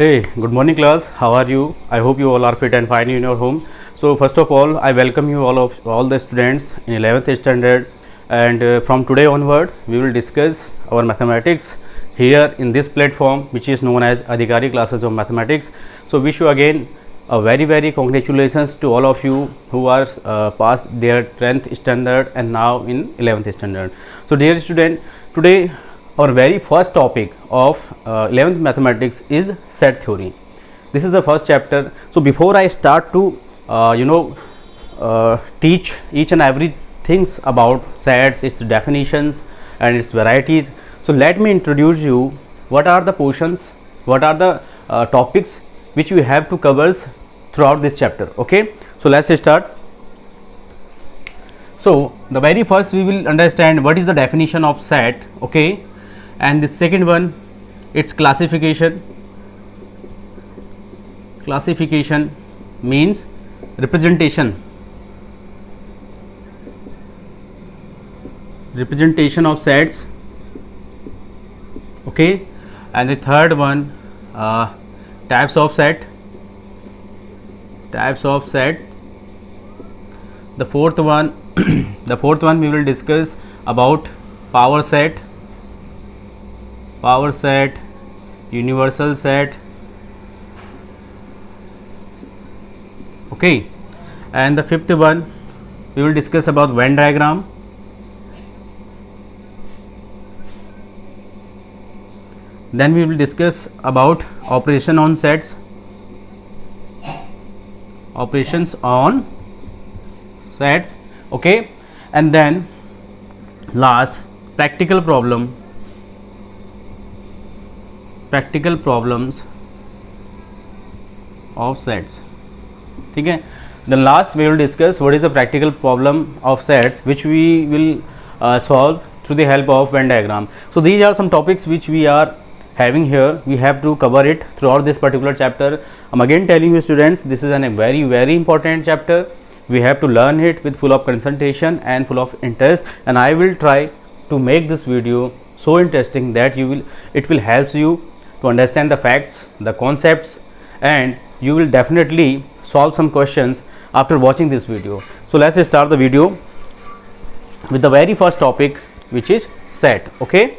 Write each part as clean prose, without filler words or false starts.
Hey, good morning class. How are you? I hope you all are fit and fine in your home. So first of all, I welcome you all the students in 11th standard, and from today onward we will discuss our mathematics here in this platform which is known as Adhikari classes of mathematics. So wish you again a very congratulations to all of you who are past their 10th standard and now in 11th standard. So dear student, today our very first topic of 11th mathematics is set theory. This is the first chapter. So before I start to teach each and every things about sets, its definitions and its varieties, so let me introduce you what are the portions, what are the topics which we have to cover throughout this chapter. Okay, so let's start. So the very first we will understand what is the definition of set. Okay, and the second one, its classification. Classification means representation of sets. Okay, and the third one, types of set. The fourth one we will discuss about power set, universal set. Okay, and the fifth one we will discuss about Venn diagram. Then we will discuss about operations on sets. Okay, and then last, practical problems of sets. Okay, then last we will discuss what is the practical problem of sets which we will solve through the help of Venn diagram. So these are some topics which we are having here. We have to cover it throughout this particular chapter. I'm again telling you students, this is a very important chapter. We have to learn it with full of concentration and full of interest, and I will try to make this video so interesting that it will help you to understand the facts, the concepts, and you will definitely solve some questions after watching this video. So let's start the video with the very first topic, which is set. Okay,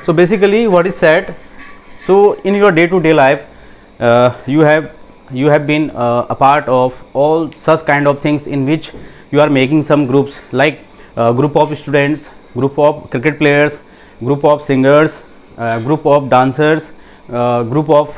so basically what is set? So in your day-to-day life, you have been a part of all such kind of things in which you are making some groups, like group of students, group of cricket players, group of singers, group of dancers, group of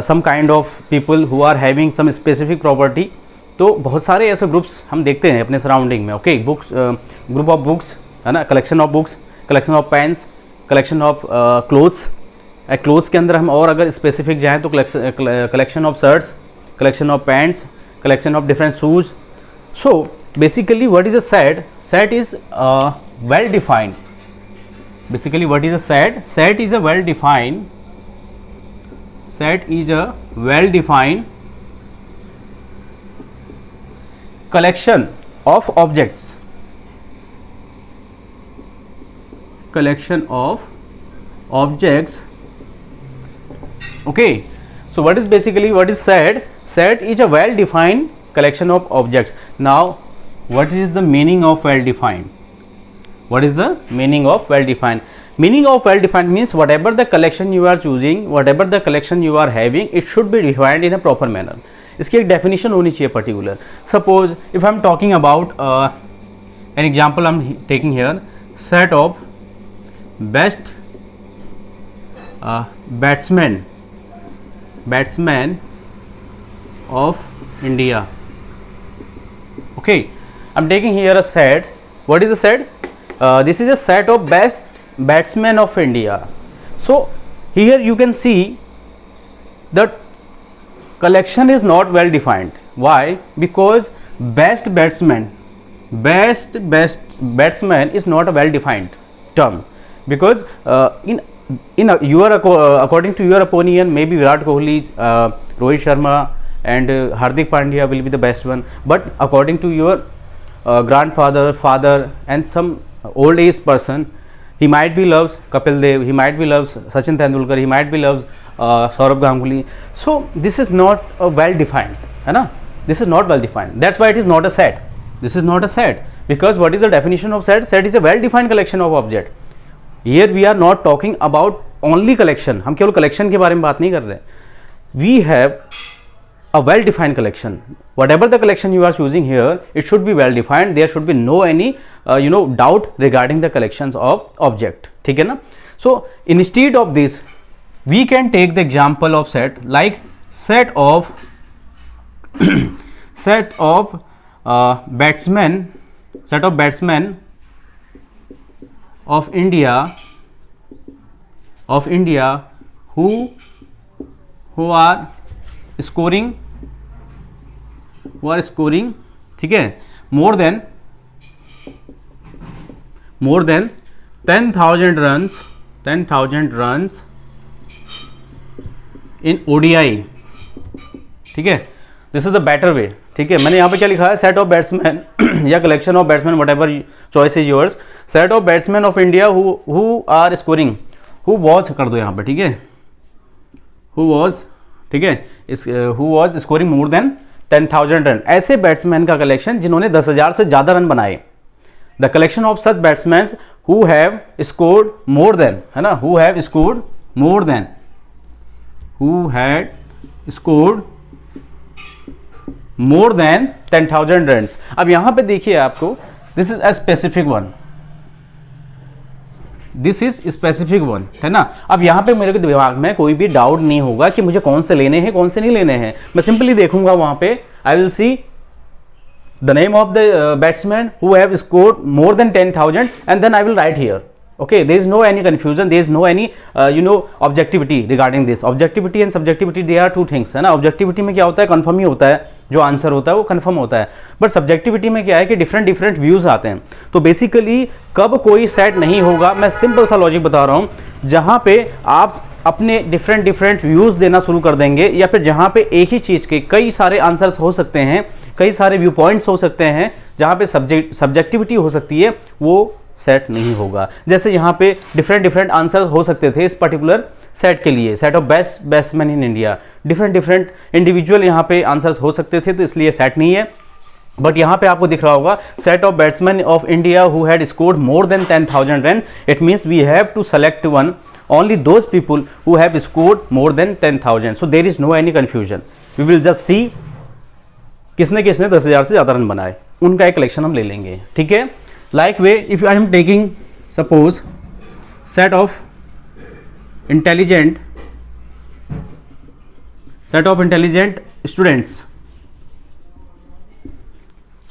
some kind of people who are having some specific property. तो बहुत सारे ऐसे groups हम देखते हैं अपने surrounding में. Okay, books, group of books है ना, collection of books, collection of pens, collection of clothes. Clothes के अंदर हम और अगर स्पेसिफिक जाएँ तो collection of shirts, collection of pants, collection of different shoes. So basically what is a set? Set is well defined. Basically what is a set? Set is a well defined collection of objects. Okay, so what is set? Set is a well defined collection of objects. Now what is the meaning of well defined? What is the meaning of well defined? Meaning of well defined means whatever the collection you are choosing, whatever the collection you are having, it should be defined in a proper manner. इसकी एक definition होनी चाहिए particular. Suppose if I am talking about an example I am taking here, set of best batsmen of India. Okay, I am taking here a set. What is the set? This is a set of best batsmen of India. So here you can see that collection is not well defined. Why? Because best batsman is not a well defined term, because according to your opinion, maybe Virat Kohli, Rohit Sharma and Hardik Pandya will be the best one, but according to your grandfather, father and some old age person, he might be loves Kapil Dev, he might be loves Sachin Tendulkar, he might be loves Saurabh Ganguly. So this is not well defined, है ना, this is not well defined. That's why it is not a set. This is not a set because what is the definition of set? Set is a well defined collection of object. Here we are not talking about only collection. हम केवल collection के बारे में बात नहीं कर रहे. We have a well defined collection. Whatever the collection you are choosing here, it should be well defined. There should be no any doubt regarding the collections of object. ठीक है ना? So instead of this, we can take the example of set like set of batsmen of India who are scoring, ठीक है, more than 10,000 runs in ODI. ठीक है, this is the better way. ठीक है, मैंने यहाँ पे क्या लिखा है, सेट ऑफ बैट्समैन या collection of batsman, whatever choice is yours, set of batsman of India who are scoring, who was कर दो यहाँ पे. ठीक है, हु वॉज, ठीक है, who was scoring more than 10,000 run. ऐसे बैट्समैन का कलेक्शन जिन्होंने 10,000 से ज़्यादा रन बनाए. The collection of such batsman who have scored more then, है ना, who have scored more then, who had scored more than 10,000 run. अब यहां पे देखिए आपको, this is a specific one, this is specific one, है ना. अब यहां पे मेरे दिमाग में कोई भी डाउट नहीं होगा कि मुझे कौन से लेने हैं कौन से नहीं लेने हैं. मैं सिंपली देखूंगा वहां पे, I will see the name of the batsman who have scored more than 10,000 and then I will write here. Okay, there is no any confusion, there is no any objectivity regarding this. Objectivity and subjectivity, they are two things, है ना. Objectivity में क्या होता है, confirm ही होता है, जो answer होता है वो कंफर्म होता है. बट सब्जेक्टिविटी में क्या है कि डिफरेंट व्यूज आते हैं. तो बेसिकली कब कोई सेट नहीं होगा, मैं सिंपल सा लॉजिक बता रहा हूँ, जहाँ पे आप अपने डिफरेंट व्यूज देना शुरू कर देंगे, या फिर जहाँ पे एक ही चीज़ के कई सारे आंसर्स हो सकते हैं, कई सारे व्यू पॉइंट्स हो सकते हैं, जहाँ पे सब्जेक्टिविटी हो सकती है, वो सेट नहीं होगा. जैसे यहाँ पे डिफरेंट आंसर हो सकते थे इस पर्टिकुलर सेट के लिए, set of best batsman in India, different individual यहाँ पे आंसर्स हो सकते थे, तो इसलिए सेट नहीं है. बट यहाँ पे आपको दिख रहा होगा set of batsman of India who had scored more than 10,000 run. It means we have to select one only those people who have scored more than 10,000. So there is no any confusion. We will just see किसने 10,000 से ज़्यादा run बनाए, उनका एक collection हम ले लेंगे. ठीक है, like way if I am taking suppose set of intelligent students,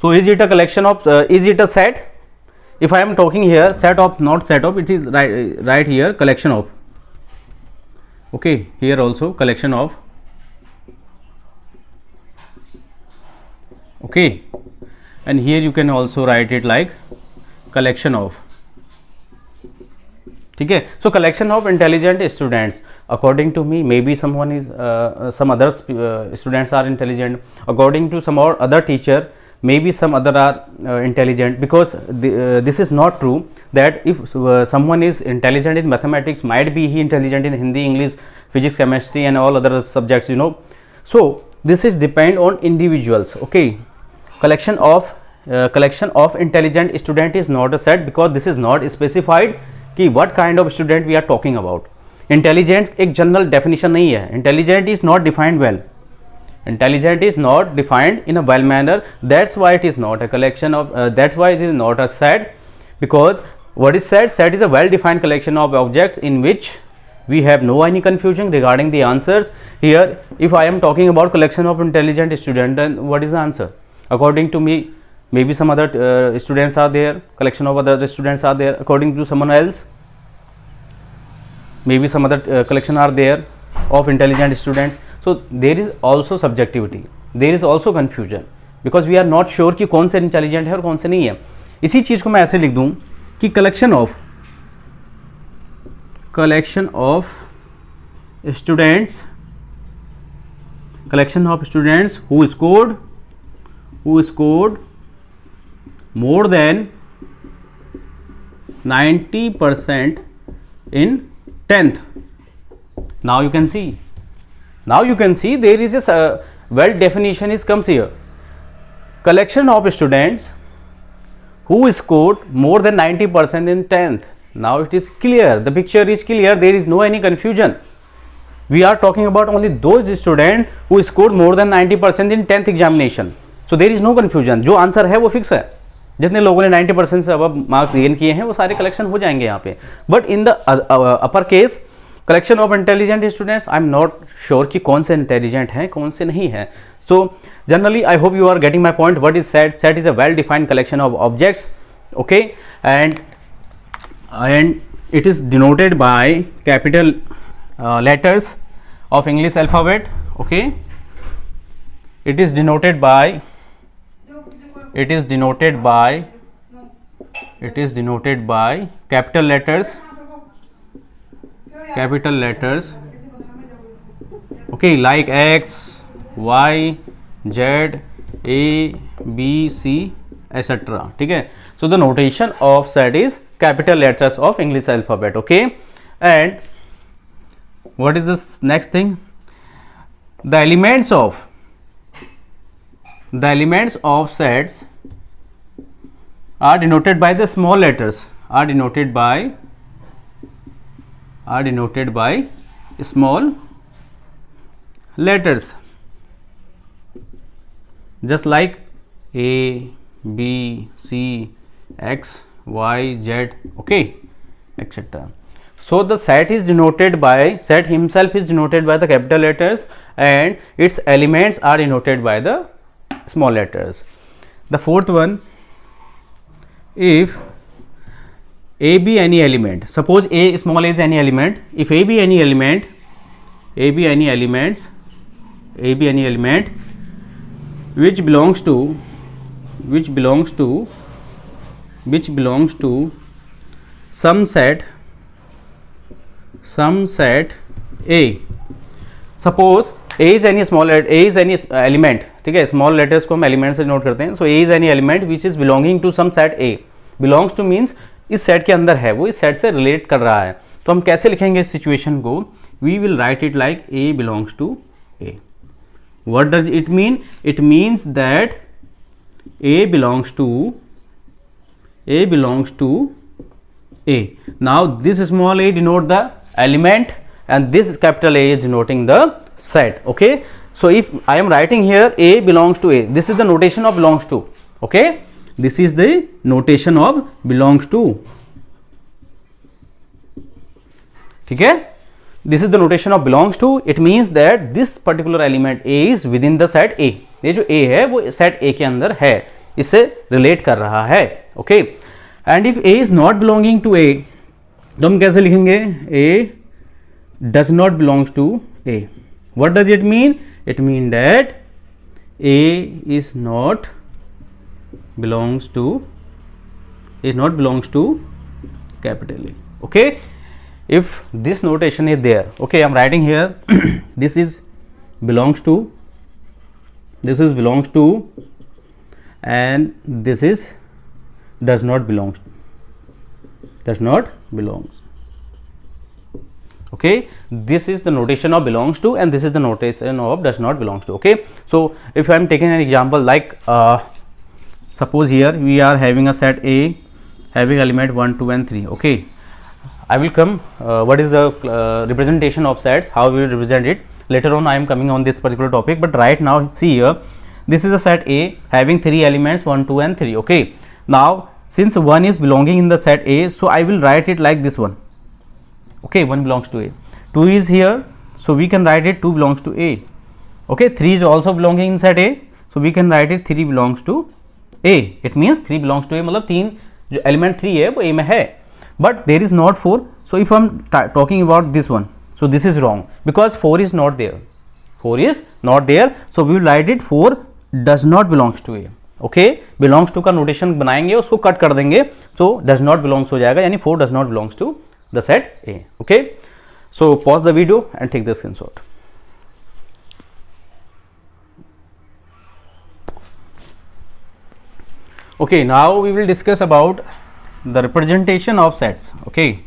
so is it a collection of is it a set? If I am talking here set of, not set of, it is right here collection of. Okay, here also collection of. Okay, and here you can also write it like collection of. ठीक है, so collection of intelligent students. According to me, maybe someone is some other students are intelligent. According to some or other teacher, maybe some other are intelligent, because this is not true that if someone is intelligent in mathematics, might be he intelligent in Hindi, English, physics, chemistry and all other subjects, So this is depend on individuals. Okay, collection of intelligent student is not a set, because this is not specified कि what kind of student we are talking about. Intelligence एक general definition नहीं है. Intelligent is not defined well. Intelligent is not defined in a well manner. That's why it is not a collection of. That's why it is not a set, because what is set? Set is a well defined collection of objects in which we have no any confusion regarding the answers. Here, if I am talking about collection of intelligent student, then what is the answer? According to me, maybe some other students are there, collection of other students are there. According to someone else, maybe some other collection are there of intelligent students. So there is also subjectivity, there is also confusion, because we are not sure कि कौन से intelligent है और कौन से नहीं है. इसी चीज़ को मैं ऐसे लिख दूँ कि collection of students who scored more than 90% in 10th. Now you can see there is a well definition is comes here. Collection of students who scored more than 90% in 10th. Now it is clear, the picture is clear, there is no any confusion. We are talking about only those students who scored more than 90% in 10th examination. So there is no confusion. जो answer है वो fix है. जितने लोगों ने 90% से अब marks gain किए हैं वो सारे कलेक्शन हो जाएंगे यहाँ पे. But in the upper case collection of intelligent students, I am not sure कि कौन से इंटेलिजेंट हैं कौन से नहीं है. So generally I hope you are getting my point. What is set? Set is a well defined collection of objects. Okay, and it is denoted by capital letters of English alphabet. Okay, it is denoted by capital letters. Okay, like X, Y, Z, A, B, C, etc. ठीक है. So the notation of set is capital letters of English alphabet. Okay, and what is this next thing? The elements of sets are denoted by the small letters, are denoted by small letters, just like A, B, C, X, Y, Z, okay, etc. So the set himself is denoted by the capital letters and its elements are denoted by the small letters. The fourth one, if A be any element, suppose A small a is any element, if A be any element which belongs to some set A. Suppose A is any element. ठीक है, small letters को हम element से note करते हैं. सो A is any element which is belonging to some set A. belongs to means इस set के अंदर है, वो इस सेट से रिलेट कर रहा है. तो हम कैसे लिखेंगे इस सिचुएशन को? We will write it like A belongs to A. What does it mean? It means that A belongs to A. Now this small a denote the element and this capital A is denoting the set. Okay, so if I am writing here A belongs to A, this is the notation of belongs to. Okay, this is the notation of belongs to. ठीक है, this is the notation of belongs to. It means that this particular element A is within the set A. ये जो A है वो set A के अंदर है, इससे रिलेट कर रहा है. Okay, and if A is not belonging to A, तो हम कैसे लिखेंगे? A does not belongs to A. What does it mean? It means that A is not belongs to capital A. Okay, if this notation is there, okay, I am writing here this is belongs to and this is does not belongs. Okay, this is the notation of belongs to and this is the notation of does not belongs to. Okay, so if I am taking an example like suppose here we are having a set A having element 1, 2 and 3. Okay, I will come what is the representation of sets, how we will represent it. Later on I am coming on this particular topic, but right now see here, this is a set A having 3 elements 1, 2 and 3. Okay, now since 1 is belonging in the set A, so I will write it like this one. Okay, 1 belongs to A. 2 is here, so we can write it 2 belongs to A. Okay, 3 is also belonging in set A, so we can write it 3 belongs to A. It means 3 belongs to A, मतलब 3 जो element 3 है वो A में है, but there is not 4. So if I am talking about this one, so this is wrong because 4 is not there. So we will write it 4 does not belongs to A. Okay, belongs to का notation बनाएंगे, उसको cut कर देंगे, तो does not belongs हो जाएगा, यानी 4 does not belongs to the set A. Okay, so pause the video and take the screenshot. Okay, now we will discuss about the representation of sets. Okay,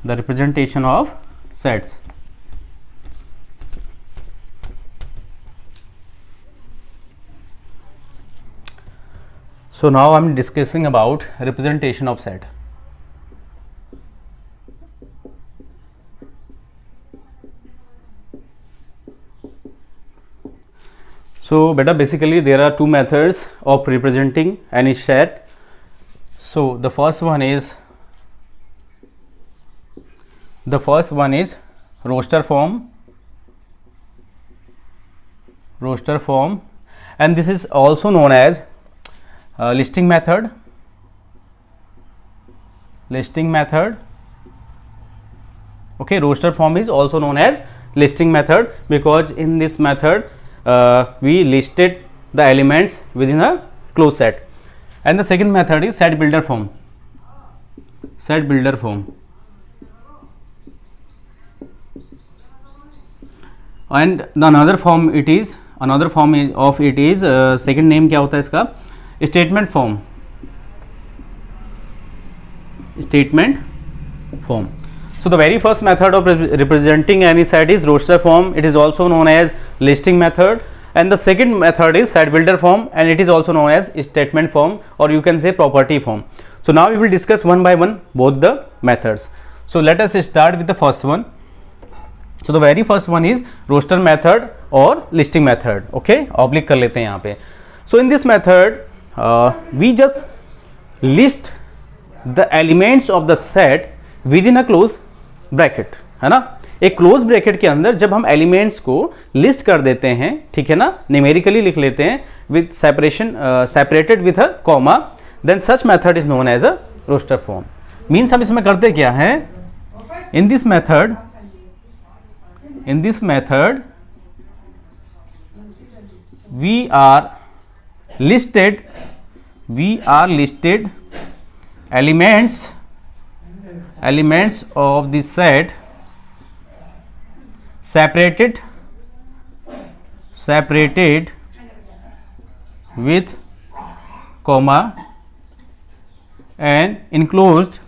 the representation of sets. So now I'm discussing about representation of set. So beta, basically there are two methods of representing any set. So the first one is roster form, and this is also known as listing method. Okay, roster form is also known as listing method because in this method we listed the elements within a closed set. And the second method is set builder form. And the another form of it is second name क्या होता है इसका, statement form. So the very first method of representing any set is roster form. It is also known as listing method, and the second method is set builder form, and it is also known as statement form, or you can say property form. So now we will discuss one by one both the methods. So let us start with the first one. So the very first one is roster method or listing method. Okay, oblique कर लेते हैं यहाँ पे. So in this method we just list the elements of the set within a close bracket, है ना. एक close bracket के अंदर जब हम एलिमेंट्स को लिस्ट कर देते हैं, ठीक है ना, न्यूमेरिकली लिख लेते हैं with separated with a comma, then such method is known as a roster form. Means हम इसमें करते क्या है, in this method we are listed elements of the set separated with comma and enclosed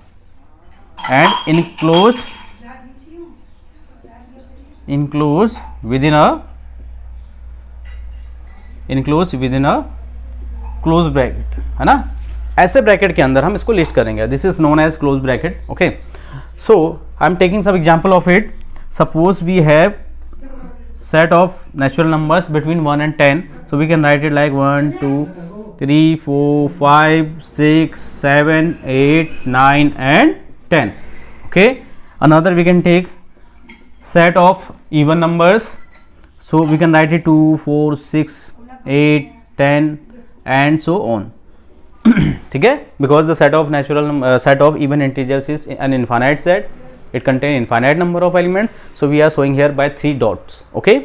within a close bracket, है ना. ऐसे bracket के अंदर हम इसको लिस्ट करेंगे. This is known as close bracket. Okay, so I am taking some example of it. Suppose we have set of natural numbers between 1 and 10, so we can write it like 1 2 3 4 5 6 7 8 9 and 10. Okay, another we can take set of even numbers, so we can write it 2 4 6 8 10 and so on. ठीक है, because the set of even integers is an infinite set. It contains infinite number of elements, so we are showing here by 3 dots. Okay,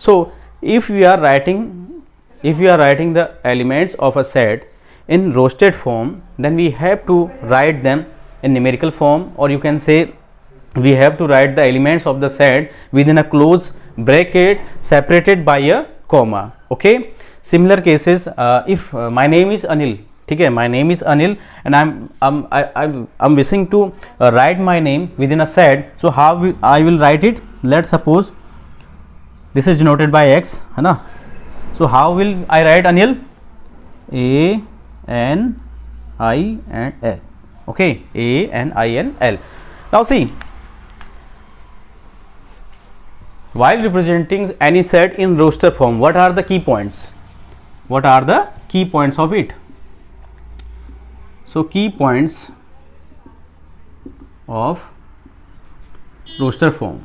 so if we are writing the elements of a set in rostered form, then we have to write them in numerical form, or you can say we have to write the elements of the set within a closed bracket separated by a comma. Okay, similar cases, if my name is Anil, ठीक है, my name is Anil and I'm wishing to write my name within a set, so how I will write it. Let's suppose this is denoted by X, है ना. So how will I write Anil? A N I and L. Okay, A N I and L. Now see, while representing any set in roster form, what are the key points? What are the key points of it? So key points of roster form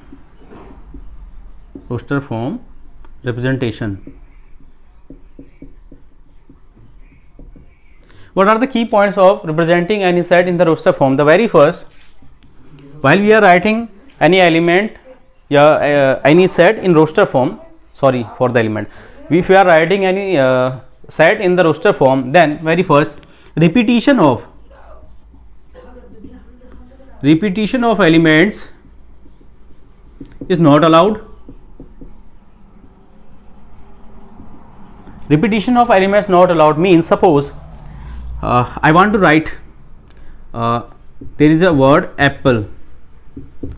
representation. What are the key points of representing any set in the roster form? The very first, while we are writing any element, any set in roster form, sorry for the element, if we are writing any set in the roster form, then very first, repetition of elements is not allowed. Repetition of elements not allowed means, suppose I want to write there is a word apple.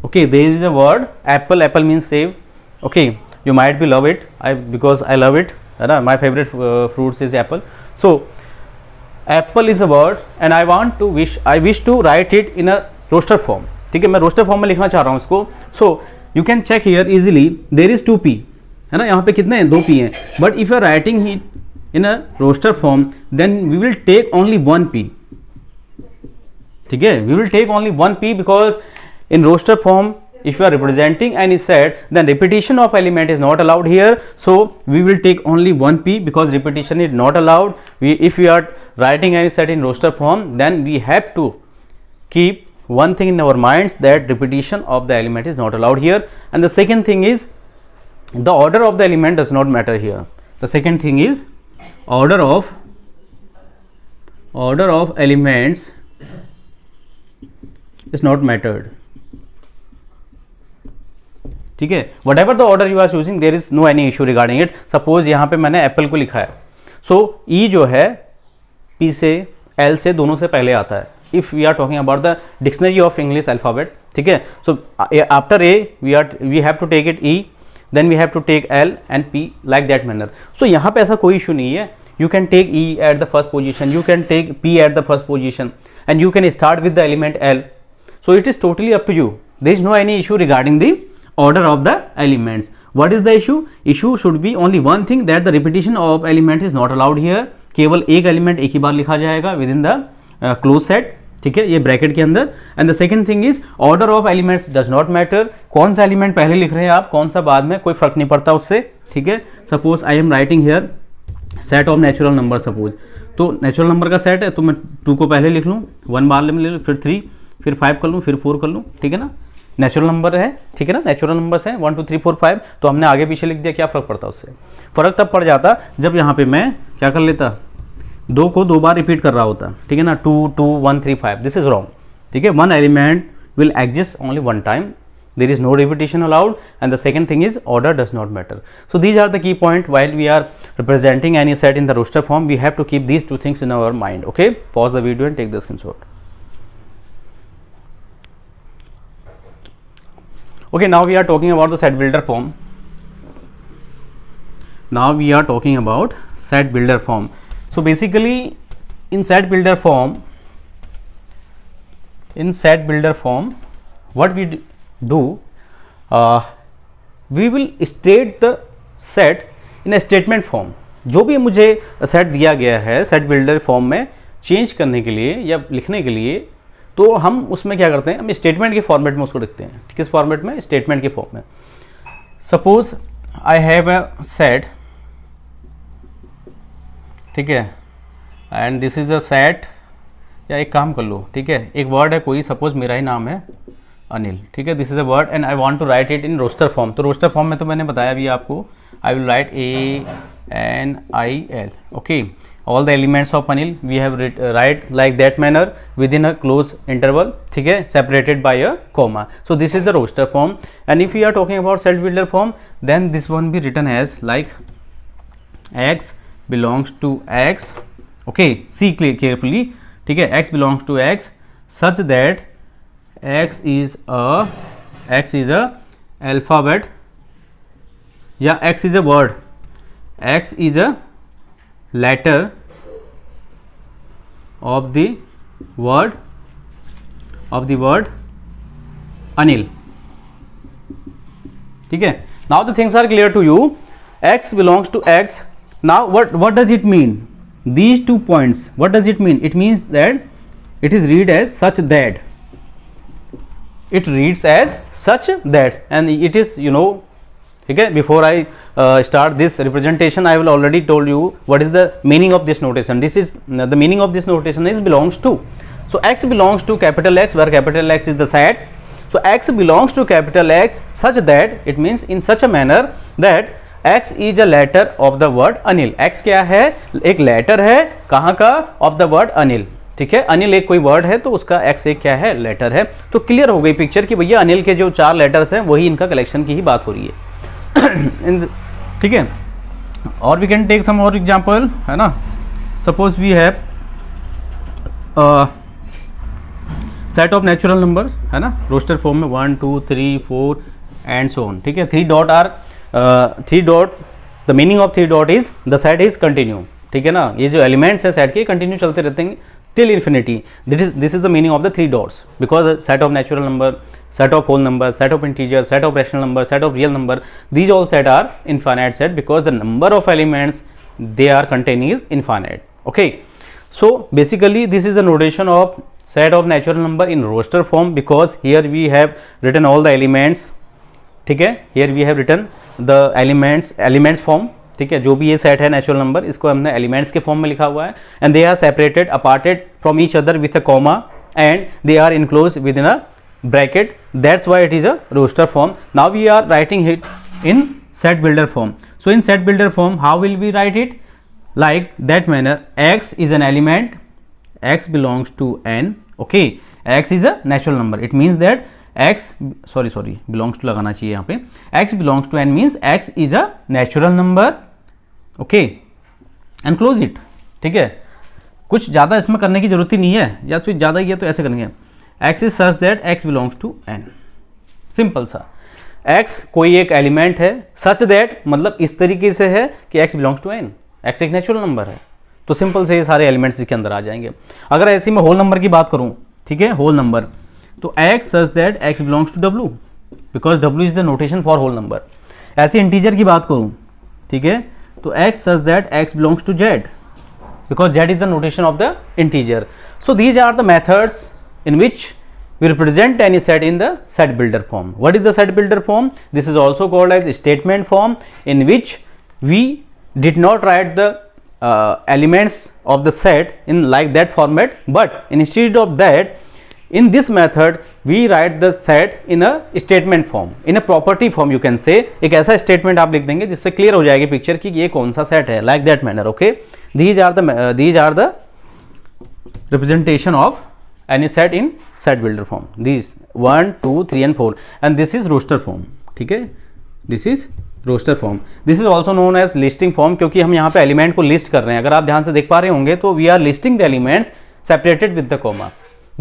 Okay, there is a word apple. Apple means save. Okay, you might be love it. Because I love it. My favorite fruits is apple. So apple is a word and I wish to write it in a roster form. ठीक है, मैं roster form में लिखना चाह रहा हूँ इसको. So you can check here easily, there is 2p, है ना, यहाँ पे कितने हैं, 2p हैं. But if you are writing it in a roster form then we will take only 1p. ठीक है, we will take only 1p because in roster form if you are representing any set then repetition of element is not allowed here. So we will take only 1p because repetition is not allowed. If we are writing any set in roster form then we have to keep one thing in our minds that repetition of the element is not allowed here. And the second thing is the order of the element does not matter here. The second thing is order of elements is not mattered. ठीक है, whatever the order you are choosing there is no any issue regarding it. Suppose यहाँ पे मैंने Apple को लिखा है. सो ई जो है पी से एल से दोनों से पहले आता है. If we are talking about the dictionary of English alphabet. ठीक है, so after A we have to take it E, then we have to take L and P like that manner. So यहाँ पे ऐसा कोई issue नहीं है. You can take E at the first position, you can take P at the first position and you can start with the element L. So it is totally up to you. There is no any issue regarding the order of the elements. What is the issue? Issue should be only one thing that the repetition of element is not allowed here. केवल एक element एक ही बार लिखा जाएगा with in the close set. ठीक है, ये bracket के अंदर. And the second thing is order of elements does not matter. कौन सा एलिमेंट पहले लिख रहे हैं आप, कौन सा बाद में, कोई फर्क नहीं पड़ता उससे. ठीक है, suppose I am writing here set of natural number. Suppose तो नेचुरल नंबर का सेट है तो मैं 2 को पहले लिख लूँ, 1 बाद में ले लूँ, फिर 3, फिर 5 कर लूँ, फिर 4 कर लूँ. ठीक है ना, नेचुरल नंबर है. ठीक है ना, नेचुरल नंबर्स हैं 1 2 3 4 5. तो हमने आगे पीछे लिख दिया, क्या फर्क पड़ता उससे. फर्क तब पड़ जाता जब यहाँ पे मैं क्या कर लेता, 2 को 2 बार रिपीट कर रहा होता. ठीक है ना, 2 2 1 3 5. This is wrong. ठीक है, one element will exist only one time. There is no repetition allowed. And the second thing is order does not matter. So these are the key point while we are representing any set in the roster form. We have to keep these 2 things in our mind. Okay, pause the video and take the screenshot. Okay, now we are talking about the set builder form. Now we are talking about set builder form. So basically in set builder form what we do, we will state the set in a statement form. जो भी मुझे set दिया गया है set builder form में change करने के लिए या लिखने के लिए, तो हम उसमें क्या करते हैं, हम स्टेटमेंट के फॉर्मेट में उसको लिखते हैं. किस फॉर्मेट में, स्टेटमेंट के फॉर्म में. Suppose I have a set. ठीक है, and this is a set. या एक काम कर लो, ठीक है, एक वर्ड है कोई, सपोज मेरा ही नाम है अनिल. ठीक है, this is a word and I want to write it in roster form. तो रोस्टर फॉर्म में तो मैंने बताया अभी आपको, I will write ANIL. Okay, all the elements of Anil we have write like that manner within a close interval. ठीक है, separated by a comma. So this is the roster form. And if we are talking about set builder form, then this one be written as like x belongs to x. Okay, see carefully. ठीक है, x belongs to x such that x is a alphabet या x is a word, x is a letter of the word Anil. ठीक है, now the things are clear to you. X belongs to X. Now what does it mean? These 2 points, what does it mean? It means that it is read as such that. It reads as such that, and it is, you know, ठीक है, before I start this representation I will already told you what is the meaning of this notation. This is the meaning of this notation is belongs to. So x belongs to capital X where capital X is the set. So x belongs to capital X such that, it means in such a manner that x is a letter of the word Anil. x क्या है, एक letter है, कहाँ का, of the word Anil. ठीक है, अनिल एक कोई वर्ड है तो उसका x एक क्या है, लेटर है. तो क्लियर हो गई पिक्चर कि भैया अनिल के जो 4 लेटर्स हैं वही इनका कलेक्शन की ही बात हो रही है. ठीक है, और वी कैन टेक सम और एग्जाम्पल, है ना. Suppose we have set of natural number है ना, रोस्टर फॉर्म में 1 2 3 4 एंड सो ऑन, ठीक है। 3 dot are 3 dot, the meaning of 3 dot is the set is continue, ठीक है ना। ये जो एलिमेंट्स है सेट के कंटिन्यू चलते रहते हैं till infinity. This is the meaning of the 3 dots, because set of natural number, set of whole number, set of integer, set of rational number, set of real number, these all set are infinite set because the number of elements they are containing is infinite. Okay, so basically this is the notation of set of natural number in roster form because here we have written all the elements, ठीक है। here we have written the elements form, ठीक है। जो भी ये set है natural number, इसको हमने एलिमेंट्स के फॉर्म में लिखा हुआ है and they are separated aparted from each other with a comma and they are enclose with in a bracket, that's why it is a roster form. Now we are writing it in set builder form. So in set builder form, how will we write it? Like that manner, x is an element, x belongs to n, okay, x is a natural number, it means that x belongs to लगाना चाहिए यहाँ पे, x belongs to n means x is a natural number, okay, and close it, ठीक है। कुछ ज़्यादा इसमें करने की जरूरत ही नहीं है, या फिर ज़्यादा ही है तो ऐसे करेंगे, x is such that x belongs to n, simple सा। x कोई एक एलिमेंट है, सच दैट मतलब इस तरीके से है कि x belongs to n, x एक नेचुरल नंबर है, तो सिंपल से ये सारे एलिमेंट्स इसके अंदर आ जाएंगे। अगर ऐसे मैं होल नंबर की बात करूं, ठीक है, होल नंबर, तो x such that x belongs to w because w is the notation for whole number. ऐसे इंटीजर की बात करूं, ठीक है, तो x such that x belongs to z because z is the notation of the integer. So these are the methods in which we represent any set in the set builder form. What is the set builder form? This is also called as statement form, in which we did not write the elements of the set in like that format, but instead of that, in this method we write the set in a statement form, in a property form you can say। एक ऐसा statement आप लिख देंगे जिससे clear हो जाएगी picture कि ये कौन सा set है, like that manner, okay। these are the representation of any set in set builder form, these 1 2 3 and 4, and this is roster form, ठीक है, this is roster form, this is also known as listing form, क्योंकि हम यहाँ पे element को list कर रहे हैं। अगर आप ध्यान से देख पा रहे होंगे तो we are listing the elements separated with the comma,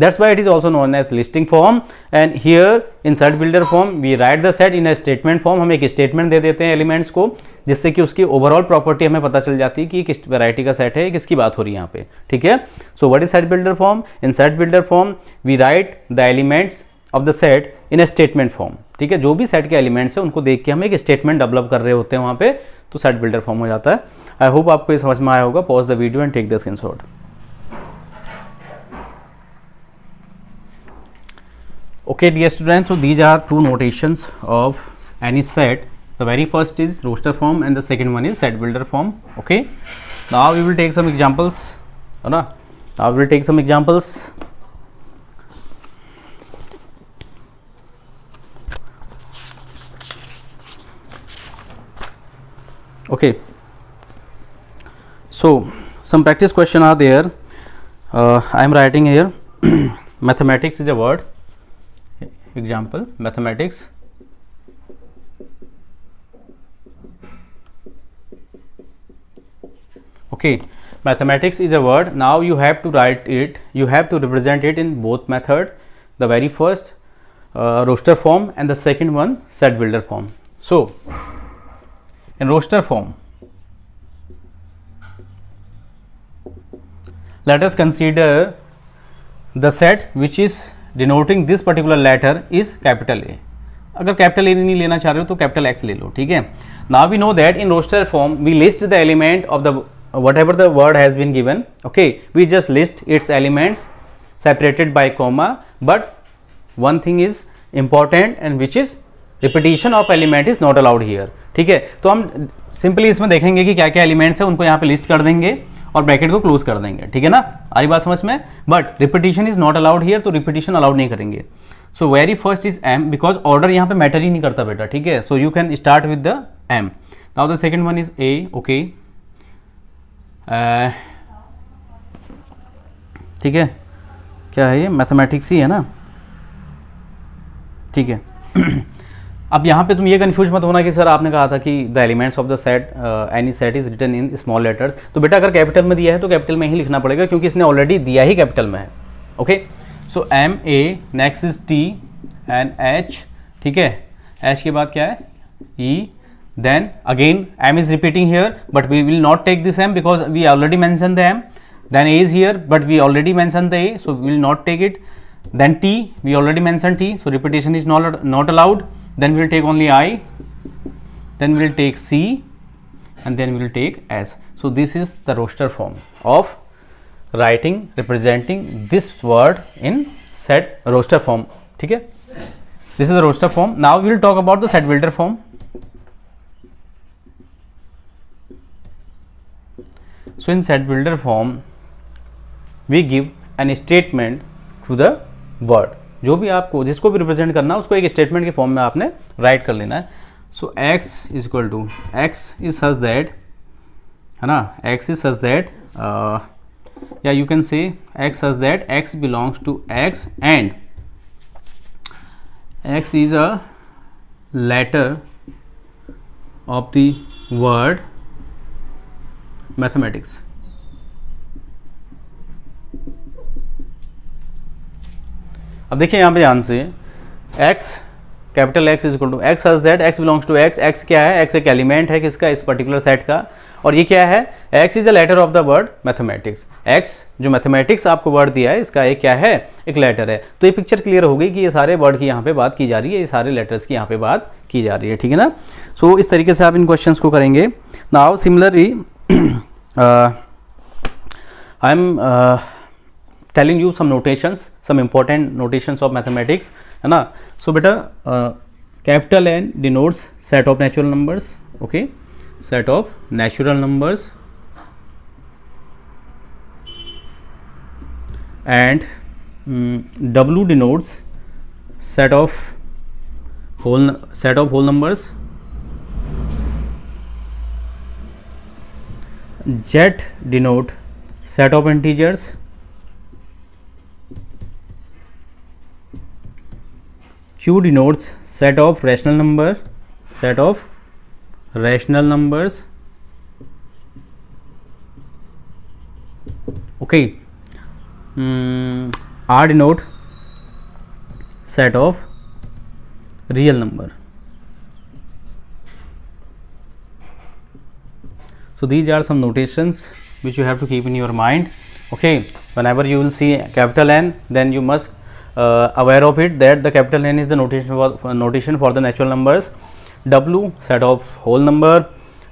that's why it is also known as listing form। and here in set builder form we write the set in a statement form, हम एक statement दे देते हैं elements को, जिससे कि उसकी overall property हमें पता चल जाती है कि किस वैरायटी का सेट है, किसकी बात हो रही है यहाँ पे, ठीक है। So what is set builder form? In set builder form we write the elements of the set in a statement form, ठीक है। जो भी सेट के एलिमेंट्स है उनको देख के हम एक स्टेटमेंट डेवलप कर रहे होते हैं वहाँ पे, तो सेट बिल्डर फॉर्म हो जाता है। आई होप आपको ये समझ में आया होगा। Pause the video and take the screenshot. Okay dear students, so these are two notations of any set. The very first is roster form and the second one is set builder form, okay। Now we will take some examples, है ना, now we will take some examples। okay, so some practice question are there। I am writing here mathematics is a word, example mathematics, okay, mathematics is a word। now you have to write it, you have to represent it in both method, the very first roster form and the second one set builder form। so in roster form, let us consider the set which is denoting this particular letter is capital A। अगर capital A नहीं लेना चाह रहे हो तो capital x ले लो, ठीक है। Now we know that in roster form we list the element of the whatever the word has been given, okay, we just list its elements separated by comma, but one thing is important and which is repetition of element is not allowed here, ठीक है। तो हम simply इसमें देखेंगे कि क्या क्या elements है, उनको यहाँ पे लिस्ट कर देंगे और ब्रैकेट को क्लोज कर देंगे, ठीक है ना, आ रही बात समझ में। But repetition is not allowed here, तो रिपीटिशन अलाउड नहीं करेंगे। So very first is M, because order यहाँ पे मैटर ही नहीं करता बेटा, ठीक है। So you can start with the M. Now the second one is A, okay, ठीक है, क्या है ये, मैथमेटिक्स ही है ना, ठीक है। अब यहाँ पे तुम ये कंफ्यूज मत होना कि सर आपने कहा था कि the elements of the set any set is written in small letters, तो बेटा अगर कैपिटल में दिया है तो कैपिटल में ही लिखना पड़ेगा, क्योंकि इसने ऑलरेडी दिया ही कैपिटल में है, okay. So M A, next is T and H, ठीक है, एच के बाद क्या है ई, then again m is repeating here but we will not take this m because we already mentioned the m. Then a is here but we already mentioned the a, so we will not take it. Then t, we already mentioned t, so repetition is not allowed. Then we will take only I, then we will take c, and then we will take s. So this is the roster form of writing representing this word in set roster form. ठीक है, this is the roster form. Now we will talk about the set builder form. So in set builder form we give an statement to the word. जो भी आपको जिसको भी represent करना है उसको एक स्टेटमेंट के फॉर्म में आपने राइट कर लेना है. So x is equal to, x is such that, है ना, x इज सच दैट, या you can say x such that x belongs to x and x is a letter of the word mathematics. अब देखिए यहाँ पे ध्यान से x, capital X is equal to x such that x belongs to x. x क्या है, x एक element है किसका, इस पर्टिकुलर सेट का. और ये क्या है, x is a letter of the word mathematics. x जो मैथमेटिक्स आपको वर्ड दिया है इसका एक क्या है, एक लेटर है. तो ये पिक्चर क्लियर हो गई कि ये सारे वर्ड की यहाँ पे बात की जा रही है, ये सारे लेटर्स की यहाँ पे बात की जा रही है, ठीक है ना. सो इस तरीके से आप इन क्वेश्चंस को करेंगे. Now similarly I am telling you some notations, some important notations of mathematics, है ना. So बेटा capital N denotes set of natural numbers, okay, set of natural numbers, and W denotes set of whole numbers. Z denote set of integers. Q denotes set of rational numbers. Okay. R denote set of real number. So these are some notations which you have to keep in your mind. Okay, whenever you will see capital N, then you must aware of it that the capital N is the notation for the natural numbers. W set of whole number,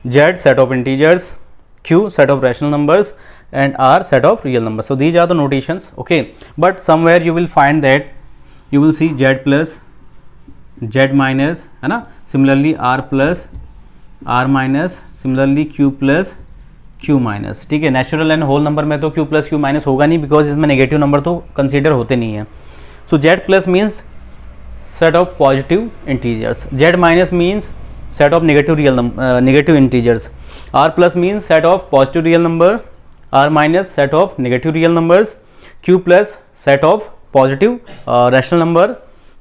Z set of integers, Q set of rational numbers, and R set of real numbers. So these are the notations. Okay, but somewhere you will find that you will see Z plus, Z minus, है ना. Similarly R plus, R minus, similarly Q plus Q minus. ठीक है, natural and whole number में तो Q plus Q minus होगा नहीं because इसमें negative number तो कंसीडर होते नहीं है. सो Z plus means set of positive integers, Z minus means set of negative integers, R plus means set of positive real number, R minus set of negative real numbers, Q plus set of positive rational number,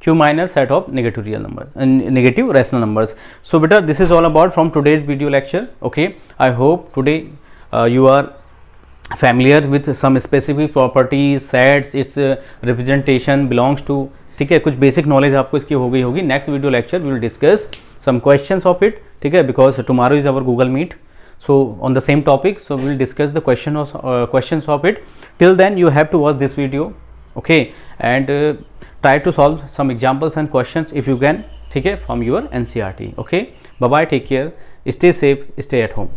Q minus set of negative real number and negative rational numbers. So beta, this is all about from today's video lecture. Okay, I hope today you are familiar with some specific properties, sets, its representation belongs to. ठीक है, कुछ basic knowledge आपको इसकी हो गई होगी. Next video lecture we will discuss some questions of it. ठीक है, because tomorrow is our Google Meet, so on the same topic, so we will discuss the questions of it. Till then you have to watch this video, okay, and try to solve some examples and questions if you can, ठीक है, from your NCERT. Okay, bye bye, take care, stay safe, stay at home.